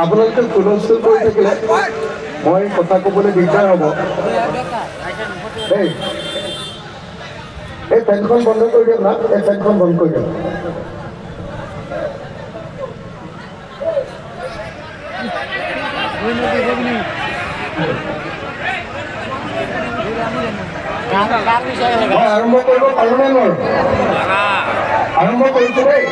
আপোনালোকে হুলস্থুল কৰি থাকিলে মই কথা ক'বলৈ দিগদাৰ হ'ব। এই ফেনখন বন্ধ কৰি দিয়ক না, এই ফেনখন বন্ধ কৰি দিয়ক। আৰম্ভ কৰিব পাৰোঁনে নোৱাৰোঁ? আৰম্ভ কৰিছোঁ দেই।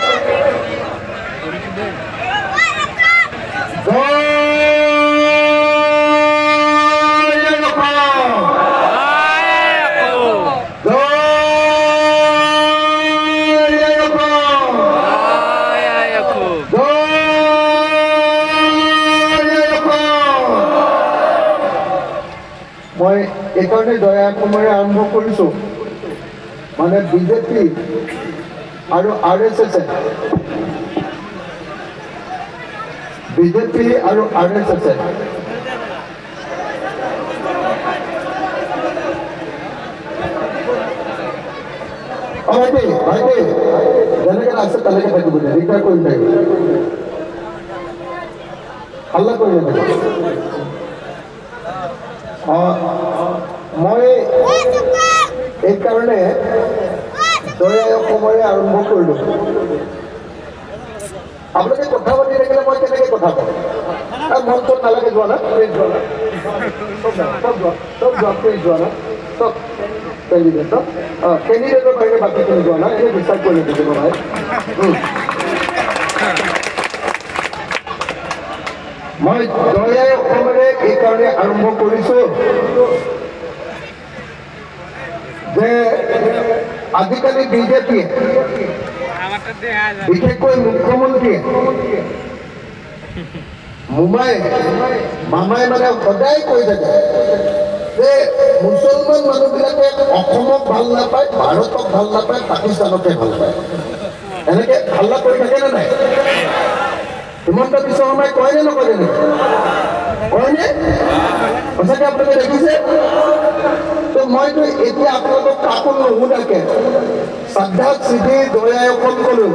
মই এইকাৰণে দয়া অসমেৰে আৰম্ভ কৰিছোঁ, মানে বিজেপি আৰু RSS বিজেপি আৰু RSS ভাইটি যেনেকৈ আছে তেনেকৈ থাকিব দিয়ে, দিগদাৰ কৰি থাকিব, হাল্লা কৰি নাথাকিব। মই এইকাৰণে দয়া অসমেৰে আৰম্ভ কৰিলোঁ। আপোনালোকে কথা পাতি থাকিলে মই কেনেকৈ কথা কওঁ? মন চন নালাগে যোৱা না, প্লিজ যোৱা না, চব যোৱা প্লিজ যোৱা না, চব কেণ্ডিডেট কেণ্ডিডেটৰ বাহিৰে বাকীখিনি যোৱা না, এনেই বিশ্বাস কৰি থাকিব ভাই। মই দয়া অসমেৰে এইকাৰণে আৰম্ভ কৰিছোঁ যে আজিকালি বিজেপিয়ে বিশেষকৈ মুখ্যমন্ত্ৰীয়ে মামাই মানে সদায় কৈ থাকে যে মুছলমান মানুহবিলাকে অসমক ভাল নাপায়, ভাৰতক ভাল নাপায়, পাকিস্তানকে ভাল পায়। এনেকৈ হাল্লা কৰি থাকেনে নাই? হিমন্ত বিশ্ব শৰ্মাই কয়নে নকয়? কয়নে? সঁচাকৈ আপোনালোকে দেখিছে? তো মইতো এতিয়া আপোনালোকক কাকো নুসুধাকে শ্ৰদ্ধা চিঠি দয়া অসম ক'লোঁ,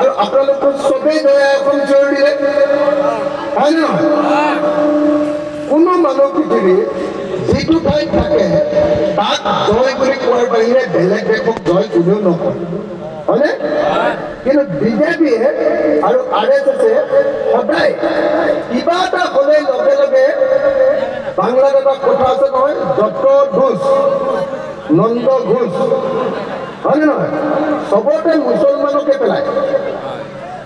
আৰু আপোনালোকে চবেই দয়া অসম চিঞৰ দিলে, হয় নে নহয়? কোনো মানুহ পৃথিৱীৰ যিটো ঠাইত থাকে তাক জয় বুলি কোৱাৰ বাহিৰে বেলেগ দেশক জয় কোনেও নকয়, হয়নে? কিন্তু বিজেপিয়ে আৰু RSS সদায় কিবা এটা হ'লে লগে লগে বাংলাত এটা কথা আছে নহয়, যত ঘোষ নন্দ ঘোষ, হয়নে নহয়? চবতে মুছলমানকে পেলায়।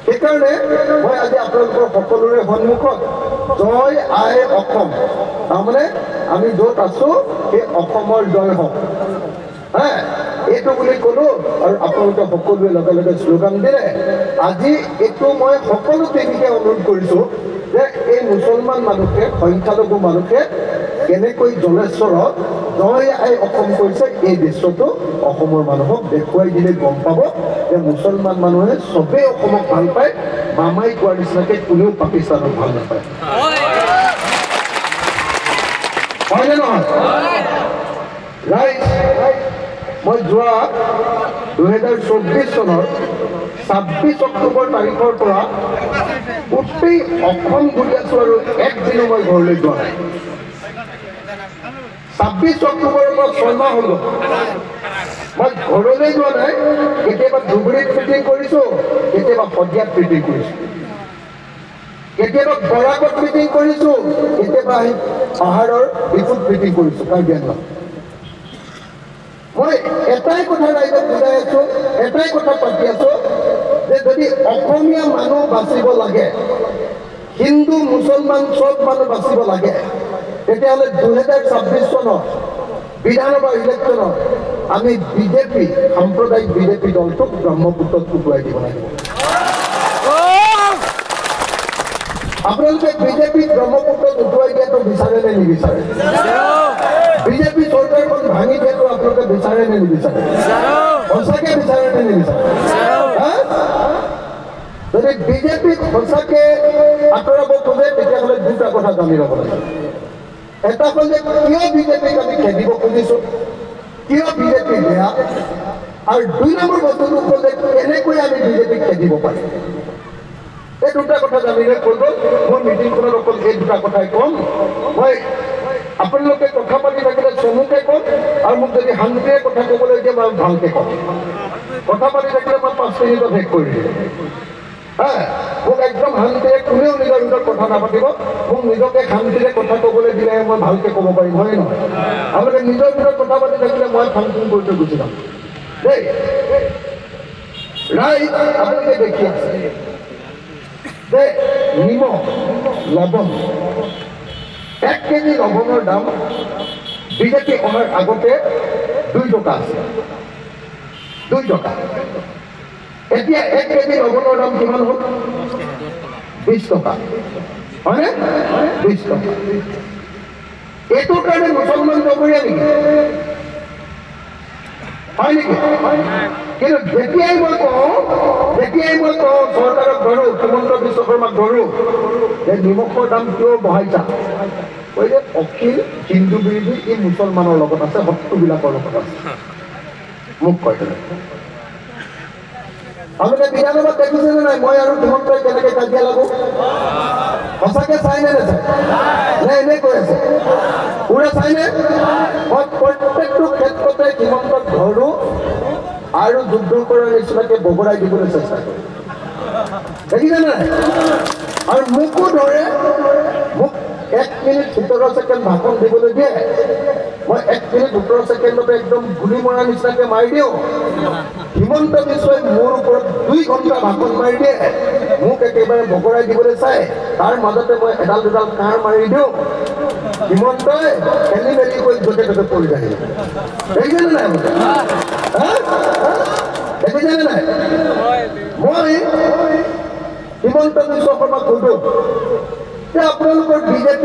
সেইকাৰণে মই আজি আপোনালোকৰ সকলোৰে সন্মুখত জয় আই অসম, তাৰমানে আমি য'ত আছোঁ সেই অসমৰ জয় হওক, হা এইটো বুলি ক'লোঁ। আৰু আপোনালোকে সকলোৱে লগে লগে শ্লোগান দিলে। আজি এইটো মই সকলো টিভিকে অনুৰোধ কৰিছোঁ যে এই মুছলমান মানুহে, সংখ্যালঘু মানুহে কেনেকৈ জলেশ্বৰত জয় আই অসম কৰিছে, এই দৃশ্যটো অসমৰ মানুহক দেখুৱাই দিলে গম পাব যে মুছলমান মানুহে চবেই অসমক ভাল পায়, মামাই কোৱাৰ নিচিনাকৈ কোনেও পাকিস্তানক ভাল নাপায়, হয়নে নহয়? ৰাইট। মই যোৱা 2024 চনৰ 26 অক্টোবৰ তাৰিখৰ পৰা গোটেই অসম ঘূৰি আছোঁ আৰু একদিনো মই ঘৰলৈ যোৱা নাই। 26 অক্টোবৰৰ পৰা 6 মাহ হ'ল মই ঘৰলৈ যোৱা নাই। কেতিয়াবা ধুবুৰীত মিটিং কৰিছোঁ, কেতিয়াবা শদিয়াত মিটিং কৰিছোঁ, কেতিয়াবা বৰাকত মিটিং কৰিছোঁ, কেতিয়াবা আহি পাহাৰৰ বিহুত মিটিং কৰিছোঁ, কাৰ্বি আংলং। মই এটাই কথা ৰাইজক বুজাই আছোঁ, এটাই কথা পাতি আছোঁ যে যদি অসমীয়া মানুহ বাচিব লাগে, হিন্দু মুছলমান চব মানুহ বাচিব লাগে, তেতিয়াহ'লে 2026 চনৰ বিধানসভা ইলেকশ্যনত আমি বিজেপি, সাম্প্ৰদায়িক বিজেপি দলটোক ব্ৰহ্মপুত্ৰত উটুৱাই দিব লাগিব। আপোনালোকে বিজেপিক ব্ৰহ্মপুত্ৰত উটুৱাই দিয়াটো বিচাৰে নে নিবিচাৰে? বিজেপি চৰকাৰখন ভাঙি দিয়াটো আপোনালোকে বিচাৰে নে নিবিচাৰে? সঁচাকৈ বিচাৰে নে নিবিচাৰে? যদি বিজেপিক সঁচাকৈ আঁতৰাব খোজে তেতিয়াহ'লে দুটা কথা জানি ল'ব লাগে। এটা হ'ল যে কিয় বিজেপিক আমি খেদিব খুজিছোঁ, কিয় বিজেপি বেয়া, আৰু 2 নম্বৰ বস্তুটো ক'লে কেনেকৈ আমি বিজেপিক খেদিব পাৰিম এই দুটা কথা জানিলে কৈ গ'ল মোৰ মিটিংখনত অকল এই দুটা কথাই ক'ম মই আপোনালোকে কথা পাতি থাকিলে চমুকে ক'ম আৰু মোক যদি শান্তিৰে কথা ক'বলৈ দিয়ে মই ভালকৈ ক'ম কথা পাতি থাকিলে মই 5 মিনিটত শেষ কৰি দিম মোক একদম শান্তিৰে কোনেও নিজৰ ভিতৰত কথা নাপাতিব মোক নিজকে শান্তিৰে কথা ক'বলৈ দিলেহে মই ভালকৈ ক'ব পাৰিম হয় নহয় আপোনালোকে নিজৰ ভিতৰত কথা পাতি থাকিলে মই ফাংচন কৰি থৈ গুচি যাম দেই ৰাইজ আপোনালোকে দেখি আছে যে নিমখ লৱণ 1 কেজি লৱণৰ দাম বিজেপি অহাৰ আগতে 2 টকা আছে 2 টকা এতিয়া 1 কেজি লৱণৰ দাম কিমান হ'ল 20 টকা হয়নে 20 টকা এইটোৰ কাৰণে মুছলমান জগৰীয়া নেকি হয় নেকি কিন্তু যেতিয়াই মই কওঁ চৰকাৰক ধৰোঁ হিমন্ত বিশ্ব শৰ্মাক ধৰোঁ যে নিমখৰ দাম কিয় বঢ়াইছা কৈছে অখিল হিন্দু বিৰোধী ই মুছলমানৰ লগত আছে শত্ৰুবিলাকৰ লগত আছে মোক কয় আপোনালোকে বিধানসভাত দেখিছেনে নাই মই আৰু হিমন্তই কেনেকৈ কাজিয়া লাগো সঁচাকৈ চাইনে নাচাই নে এনেই কৈ আছে পুৰা চাইনে মই প্ৰত্যেকটো ক্ষেত্ৰতে হিমন্তক ধৰোঁ আৰু যুদ্ধ কৰাৰ নিচিনাকৈ বগৰাই দিবলৈ চেষ্টা কৰোঁ দেখিছেনে নাই আৰু মোকো ধৰে মোক 1 মিনিট 17 ছেকেণ্ড ভাষণ দিবলৈ দিয়ে মই 1 মিনিট 17 ছেকেণ্ডতে একদম গুলি মৰাৰ নিচিনাকৈ মাৰি দিওঁ হিমন্ত বিশ্বই মোৰ ওপৰত 2 ঘণ্টা ভাষণ মাৰি দিয়ে মোক একেবাৰে বগৰাই দিবলৈ চাই তাৰ মাজতে মই এডাল দুডাল কাঁড় মাৰি দিওঁ হিমন্তই খেলি মেলি কৰি য'তে ত'তে পৰি যায় দেখিছেনে নাই দেখিছেনে নাই মই হিমন্ত বিশ্ব শৰ্মাক সোধোঁ যে আপোনালোকৰ বিজেপি